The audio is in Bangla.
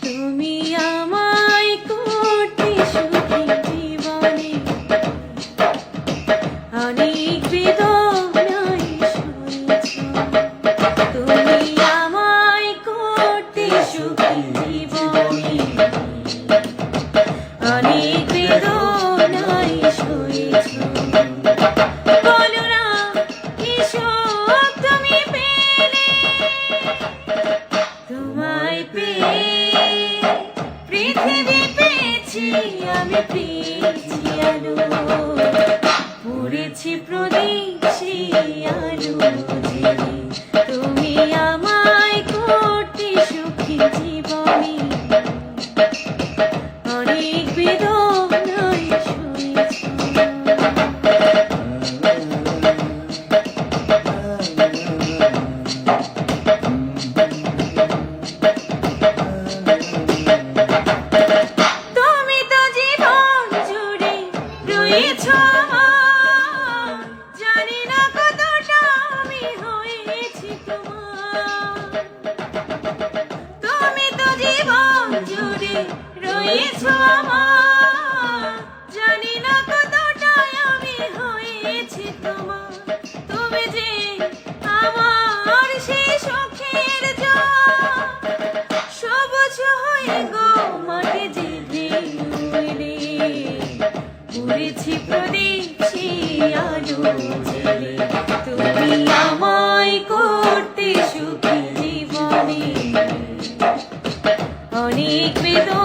তুমি আমায় করতে সুখী জীবনে, অনেক বেদনায় সয়েছ। তুমি আমায় করতে সুখী জীবনে, অনেক বেদনায় সয়েছ। বলো না এসব তুমি পেলে, তোমায় পেয়ে পৃথিবী পেয়েছি আমি, পেয়েছি আলো, পড়েছি প্রদীপ সেই আলো জেলে। তুমি আমায় করতে সুখী জীবনে, অনেক বেদনায় সয়েছ। তুমি তো জীবন জুড়ে রয়েছ আমার, জানি না কতটা আমি হয়েছি তোমার। তুমি তো জীবন জুড়ে রয়েছ আমার, জানি না কতটা আমি হয়েছি তোমার। তুমি যে আমার সেই সুখের জল, সবুজ হয়ে গো মাঠে যে ঢেউলে, পড়েছি প্রদীপ সেই আলো জেলে। তুমি আমায় করতে সুখী জীবনে, অনেক বেদনা